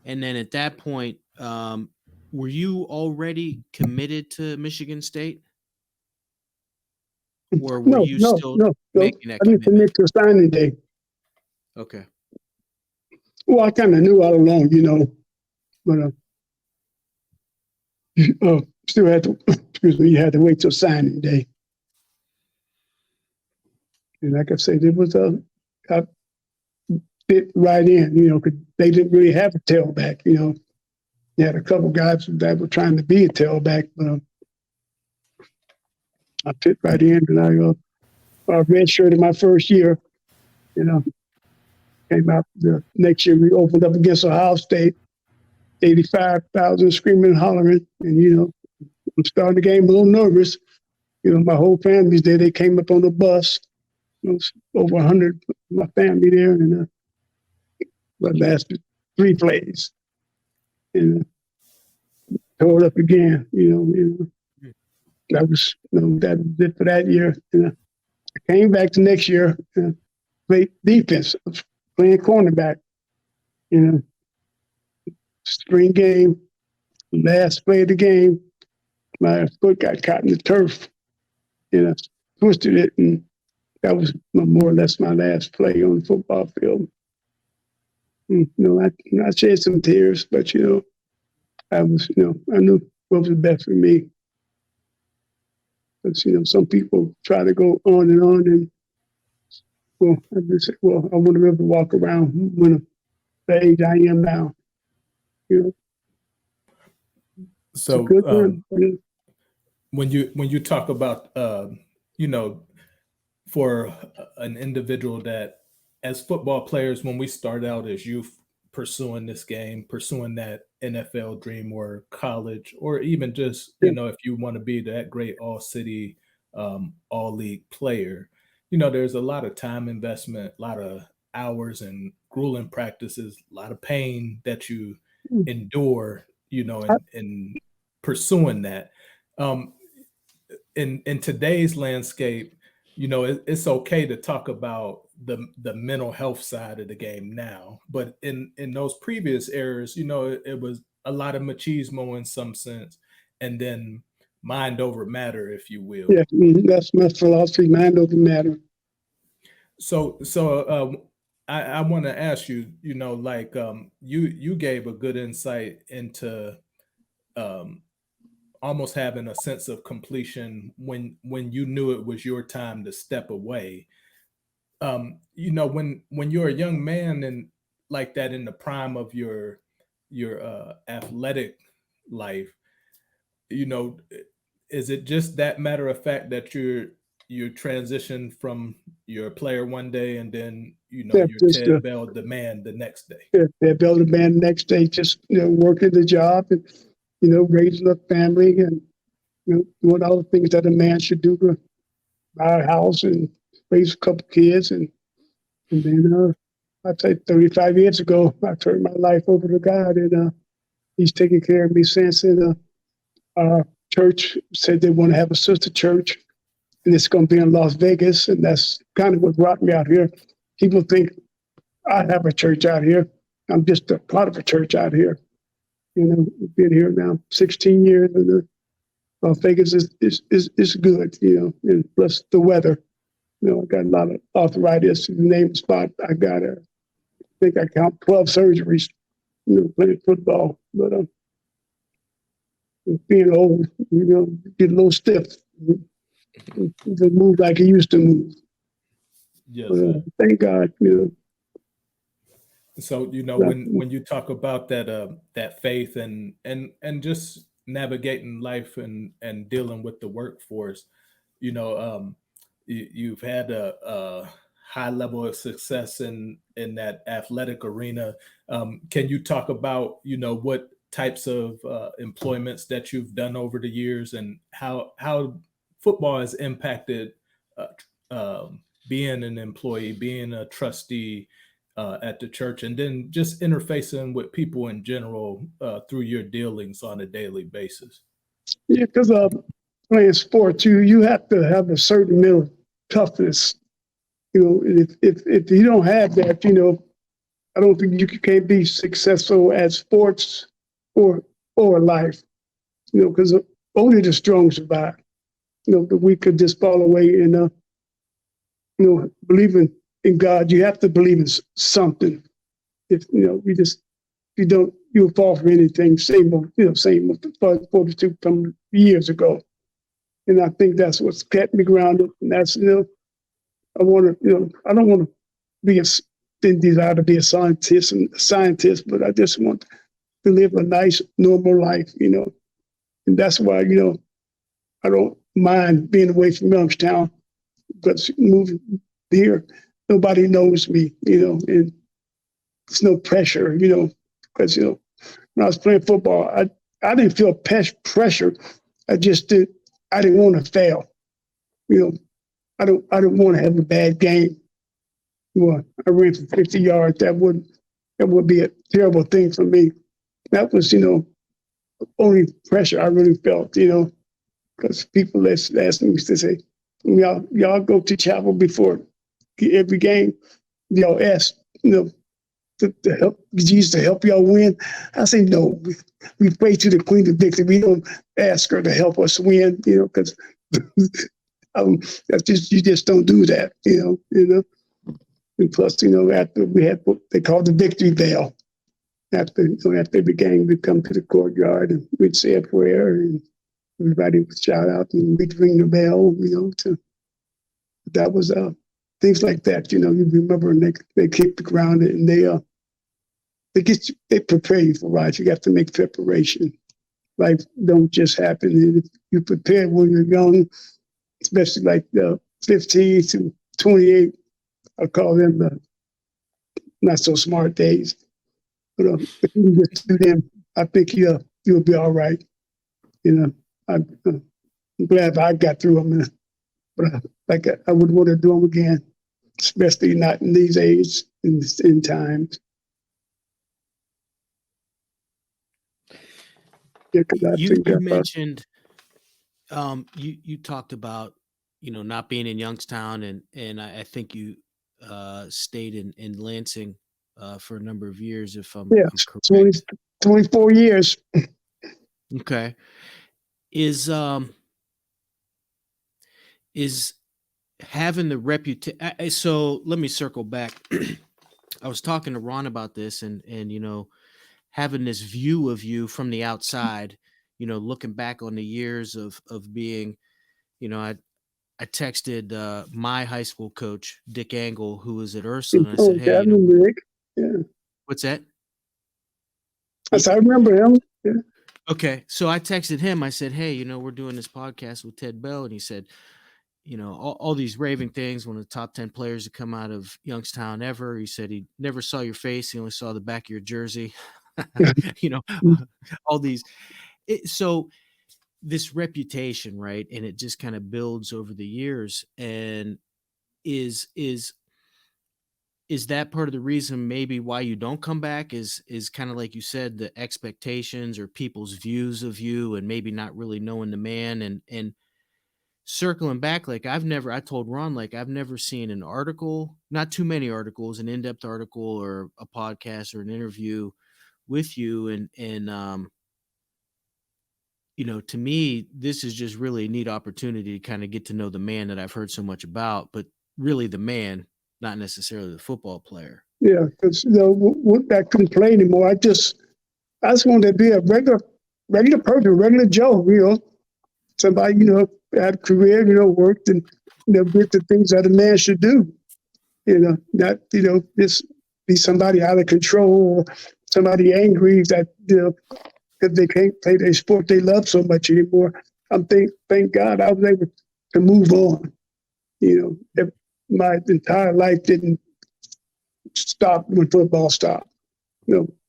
and then at that point, were you already committed to Michigan State, or were you still making that I didn't commitment? commit to signing day. Okay. Well, I kind of knew all along, you know, but still had to, excuse me, you had to wait till signing day. And like I said, it was I fit right in, you know, because they didn't really have a tailback, you know. They had a couple guys that were trying to be a tailback, but I fit right in, and I redshirted my first year, you know. Came out the next year, we opened up against Ohio State, 85,000 screaming and hollering, and, you know, I'm starting the game a little nervous. You know, my whole family's there. They came up on the bus. You know, over 100 of my family there, and but lasted 3 plays, and tore it up again. You know. that was, that was it for that year. I came back the next year, played defense, I was playing cornerback. Spring game, last play of the game, my foot got caught in the turf. Twisted it, and that was more or less my last play on the football field. I shed some tears, but I was, I knew what was best for me. But some people try to go on, and I just said, I want to be able to walk around when the age I am now. So good one. When you talk about for an individual that, as football players, when we start out as youth pursuing this game, pursuing that NFL dream or college, or even just if you want to be that great all-city, all-league player, there's a lot of time investment, a lot of hours and grueling practices, a lot of pain that you endure, in pursuing that. In today's landscape, it's okay to talk about the mental health side of the game now, but in those previous eras, it was a lot of machismo in some sense, and then mind over matter, if you will. Yeah, that's my philosophy, mind over matter. So I want to ask you, you gave a good insight into almost having a sense of completion when you knew it was your time to step away. When you're a young man and like that in the prime of your athletic life, is it just that matter of fact that you transition from your player one day and then you're Ted Bell the man the next day? Yeah, Ted Bell the man the next day, just working the job and raising a family and doing all the things that a man should do to buy a house and raise a couple kids, and then I'd say 35 years ago I turned my life over to God, and He's taken care of me since. And our church said they want to have a sister church, and it's going to be in Las Vegas, and that's kind of what brought me out here. People think I have a church out here. I'm just a part of a church out here. We've been here now 16 years, and Las Vegas is good, and plus the weather. I got a lot of arthritis. To name the spot, I think I count 12 surgeries, playing football. But being old, get a little stiff. Doesn't move like it used to move. Yes. Thank God, So when you talk about that faith and just navigating life and dealing with the workforce, you've had a high level of success in that athletic arena. Can you talk about what types of employments that you've done over the years and how football has impacted being an employee, being a trustee at the church, and then just interfacing with people in general through your dealings on a daily basis? Yeah, because playing sports, you have to have a certain mental toughness. If you don't have that, I don't think you can't be successful at sports or life. Because only the strong survive. The weak could just fall away. And believing in God, you have to believe in something. If you don't, you'll fall for anything. Same with the 42 from years ago. And I think that's what's kept me grounded. And that's, I want to, I don't want to didn't desire to be a scientist, but I just want to live a nice, normal life, and that's why, I don't mind being away from Youngstown, but moving here, nobody knows me, and there's no pressure, because, when I was playing football, I didn't feel pressure. I didn't want to fail. I didn't want to have a bad game. Well, I ran for 50 yards. That would be a terrible thing for me. That was, only pressure I really felt, because because people ask me to say, y'all go to chapel before every game. Y'all ask, to help Jesus to help y'all win. I say no. We pray to the Queen of Victory. We don't ask her to help us win, because that's just, you just don't do that, And plus, after we had what they call the victory bell. After every game, we'd come to the courtyard and we'd say a prayer, and everybody would shout out and we'd ring the bell, that was things like that, you remember, and they keep the ground, and they prepare you for life. You got to make preparation. Life don't just happen. And if you prepare when you're young, especially like 15 to 28, I call them the not so smart days. But if you just do them, I think you'll be all right. I'm glad I got through them, but I would want to do them again, especially not in these ages, in times. Yeah, You mentioned you talked about not being in Youngstown, and I think you stayed in Lansing for a number of years, if I'm correct. 24 years. Okay. Is having the reputation. So let me circle back. I was talking to Ron about this, and having this view of you from the outside, looking back on the years of being, I texted my high school coach, Dick Angle, who was at Ursuline. And I said, hey, Rick. Yeah. What's that? Yes, I remember him. Yeah. Okay. So I texted him. I said, hey, we're doing this podcast with Ted Bell. And he said, all these raving things, one of the top 10 players to come out of Youngstown ever. He said he never saw your face. He only saw the back of your jersey. All these. So this reputation, right? And it just kind of builds over the years. And is that part of the reason maybe why you don't come back is kind of like you said, the expectations or people's views of you, and maybe not really knowing the man, and circling back, like I told Ron, like I've never seen an article, not too many articles, an in-depth article or a podcast or an interview with you. And to me, this is just really a neat opportunity to kind of get to know the man that I've heard so much about, but really the man, not necessarily the football player. Yeah, because I couldn't play anymore. I just wanted to be a regular person, regular Joe. Somebody had a career, worked and did the things that a man should do. Not just be somebody out of control, or somebody angry that because they can't play their sport they love so much anymore. Thank God I was able to move on. My entire life didn't stop when football stopped.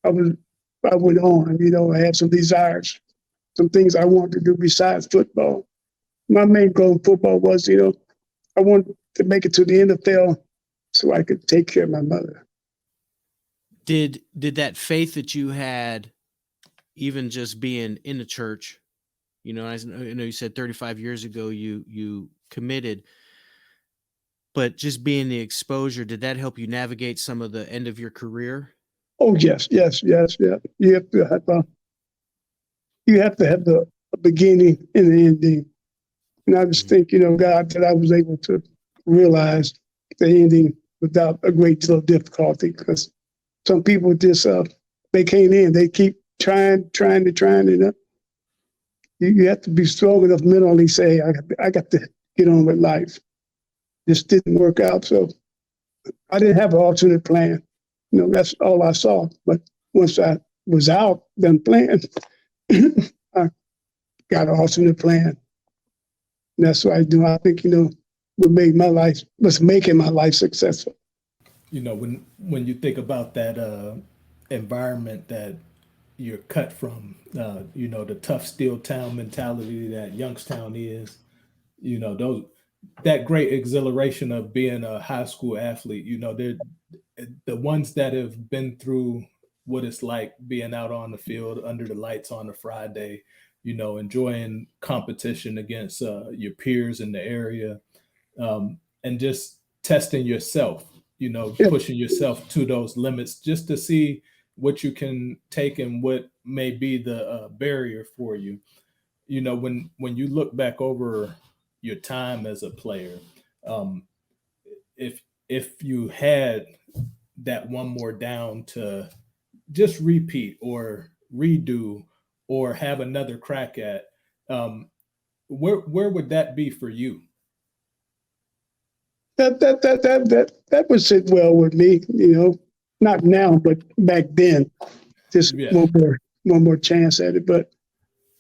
I went on. I had some desires, some things I wanted to do besides football. My main goal in football was, I wanted to make it to the NFL so I could take care of my mother. Did that faith that you had, even just being in the church, I know you said 35 years ago you committed, but just being the exposure, did that help you navigate some of the end of your career? Oh, yes. You have to have the beginning and the ending. And I just think, God, that I was able to realize the ending without a great deal of difficulty, because some people just, they can't end. They keep trying. You have to be strong enough mentally, say, I got to get on with life. This didn't work out. So I didn't have an alternate plan. That's all I saw. But once I was out, done playing, I got an alternate plan. And that's what I do. I think, was making my life successful. When you think about that environment that you're cut from, the tough steel town mentality that Youngstown is, that great exhilaration of being a high school athlete, they're the ones that have been through what it's like being out on the field under the lights on a Friday, enjoying competition against your peers in the area, and just testing yourself, Yeah. pushing yourself to those limits just to see what you can take and what may be the barrier for you. When you look back over your time as a player, um, if you had that one more down to just repeat or redo or have another crack at, where would that be for you? That would sit well with me, not now, but back then. Just Yeah. one more chance at it. But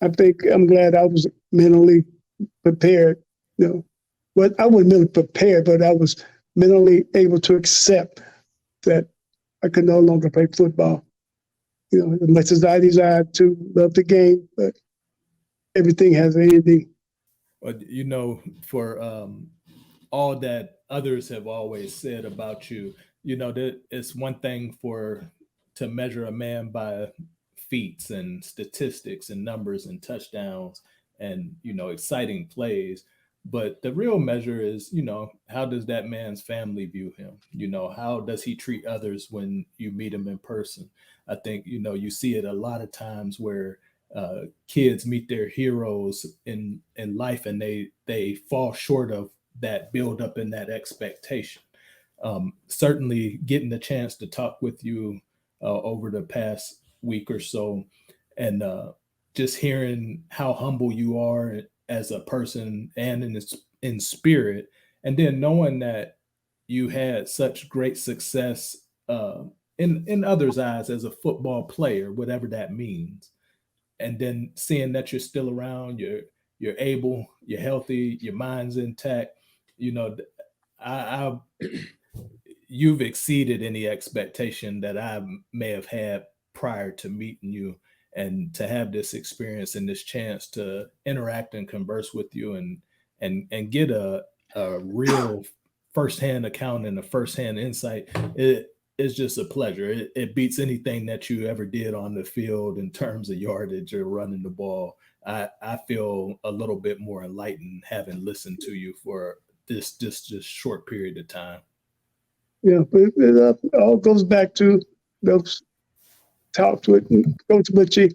I think I'm glad I was mentally prepared. But I wasn't mentally prepared, but I was mentally able to accept that I could no longer play football. As much as I desired to love the game, but everything has an ending. But for all that others have always said about you, that it's one thing to measure a man by feats and statistics and numbers and touchdowns and exciting plays, but the real measure is how does that man's family view him? How does he treat others when you meet him in person? I think you see it a lot of times where kids meet their heroes in life and they fall short of that build up and that expectation. Certainly getting the chance to talk with you over the past week or so, and just hearing how humble you are as a person and in spirit, and then knowing that you had such great success in others' eyes as a football player, whatever that means, and then seeing that you're still around, you're able, you're healthy, your mind's intact. I you've exceeded any expectation that I may have had prior to meeting you, and to have this experience and this chance to interact and converse with you and get a real firsthand account and a firsthand insight. It's just a pleasure. It beats anything that you ever did on the field in terms of yardage or running the ball. I feel a little bit more enlightened having listened to you for this short period of time. Yeah, but it all goes back to those talks with Coach Bucci.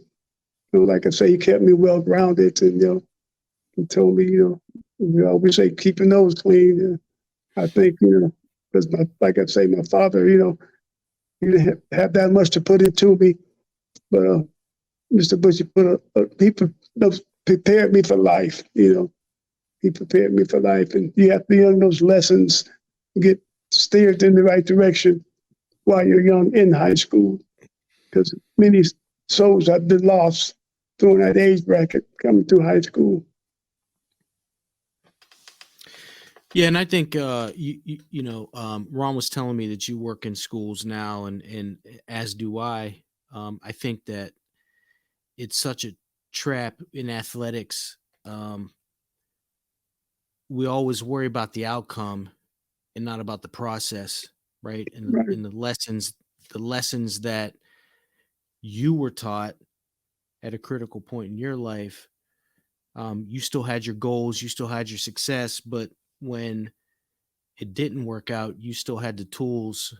Like I say, he kept me well grounded, and he told me, we always say keep your nose clean. I think because like I say, my father, he didn't have that much to put into me, but Mr. Bucci prepared me for life. He prepared me for life, and you have to learn those lessons, get steered in the right direction while you're young in high school, because many souls have been lost during that age bracket coming through high school. Yeah, and I think Ron was telling me that you work in schools now, and as do I. I think that it's such a trap in athletics. We always worry about the outcome and not about the process, right? And, Right. and the lessons that you were taught at a critical point in your life. You still had your goals, you still had your success, but when it didn't work out, you still had the tools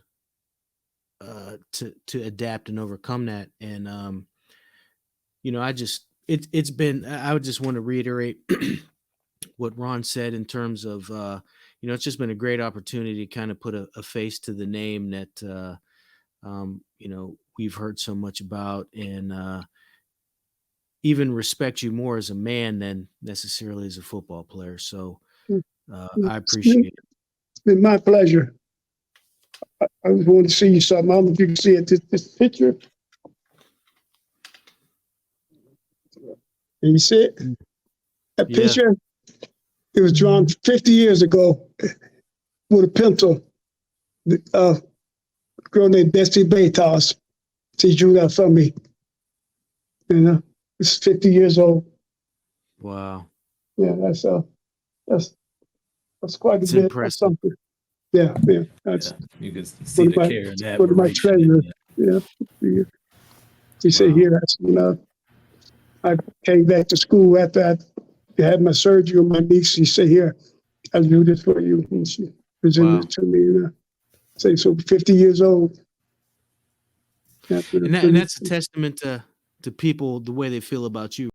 to adapt and overcome that. And I would just want to reiterate what Ron said in terms of it's just been a great opportunity to kind of put a face to the name that we've heard so much about, and even respect you more as a man than necessarily as a football player. So I appreciate it. It's been my pleasure. I just wanted to see you something. I don't know if you can see it. This picture. Can you see it? That Yeah. picture, it was drawn 50 years ago with a pencil. A girl named Bessie Baytos. She drew that for me. It's 50 years old. Wow. Yeah, that's quite a It's bit impressive. of something. Yeah, that's You can see one the of my, care and one of my admiration. treasures. Yeah. She said, Wow. here, that's when I came back to school after I had my surgery on my knee. She said, here, I'll do this for you. And she presented Wow. it to me. And say, so 50 years old. And that's a testament to people, the way they feel about you,